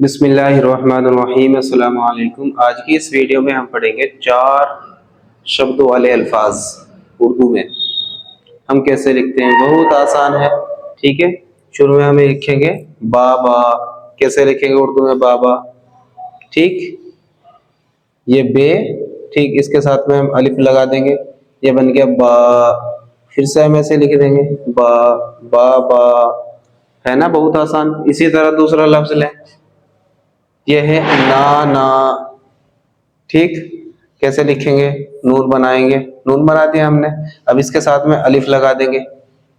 बिस्मिल्लाहिर्रहमानिर्रहीम। अस्सलामु अलैकुम। आज की इस वीडियो में हम पढ़ेंगे 4 शब्दों वाले अल्फाज उर्दू में हम कैसे लिखते हैं। बहुत आसान है, ठीक है। शुरू में हमें लिखेंगे बाबा। कैसे लिखेंगे उर्दू में बाबा, ठीक। ये बे, ठीक, इसके साथ में हम अलिफ लगा देंगे, ये बन गया बा। फिर से हम ऐसे लिख देंगे बा बा बा, है ना, बहुत आसान। इसी तरह दूसरा लफ्ज लें, ये है ना ना, ठीक। कैसे लिखेंगे, नून बनाएंगे, नून बना दिया हमने, अब इसके साथ में अलिफ लगा देंगे,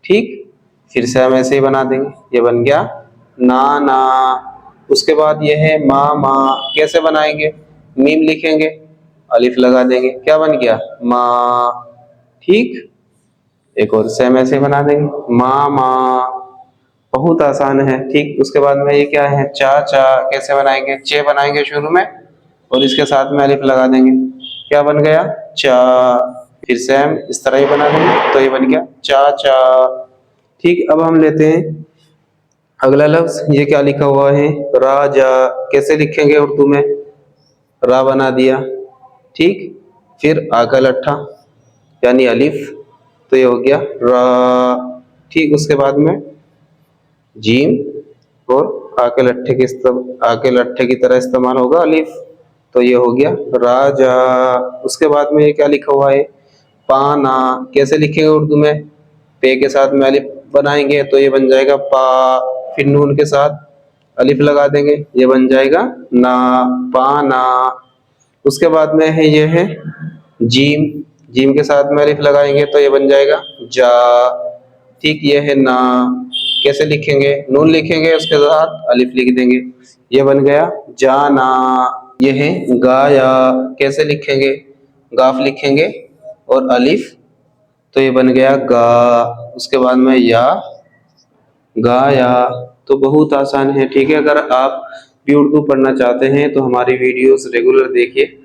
ठीक। फिर से हम ऐसे ही बना देंगे, ये बन गया ना ना। उसके बाद ये है मा मा। कैसे बनाएंगे, मीम लिखेंगे, अलिफ लगा देंगे, क्या बन गया मा, ठीक। एक और सेम ऐसे बना देंगे मा मा, बहुत आसान है, ठीक। उसके बाद में ये क्या है चा चा। कैसे बनाएंगे, चे बनाएंगे शुरू में और इसके साथ में अलिफ लगा देंगे, क्या बन गया चा। फिर से हम इस तरह ही बना देंगे तो ये बन गया चा चा, ठीक। अब हम लेते हैं अगला लफ्ज, ये क्या लिखा हुआ है राजा। कैसे लिखेंगे उर्दू में, रा बना दिया, ठीक। फिर आका लट्ठा यानी अलिफ, तो ये हो गया रा, ठीक। उसके बाद में जीम और आके लट्ठे की तरह इस्तेमाल होगा अलिफ, तो ये हो गया राजा। उसके बाद में ये क्या लिखा हुआ है पाना। कैसे लिखेंगे उर्दू में, पे के साथ में अलिफ बनाएंगे तो ये बन जाएगा पा, फिर नून के साथ अलिफ लगा देंगे, ये बन जाएगा ना, पाना। उसके बाद में है ये है जीम, जीम के साथ में अलिफ लगाएंगे तो ये बन जाएगा जा, ठीक। ये है ना। कैसे लिखेंगे, नून लिखेंगे, उसके साथ अलिफ लिख देंगे, ये बन गया जाना। ये है गाया। कैसे लिखेंगे, गाफ लिखेंगे और अलिफ, तो ये बन गया गा। उसके बाद में या, गाया। तो बहुत आसान है, ठीक है। अगर आप भी उर्दू पढ़ना चाहते हैं तो हमारी वीडियोस रेगुलर देखिए।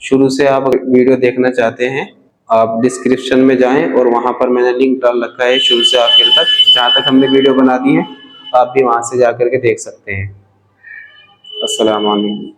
शुरू से आप वीडियो देखना चाहते हैं, आप डिस्क्रिप्शन में जाएं और वहां पर मैंने लिंक डाल रखा है शुरू से आखिर तक, जहां तक हमने वीडियो बना दी है आप भी वहां से जाकर के देख सकते हैं। अस्सलाम वालेकुम।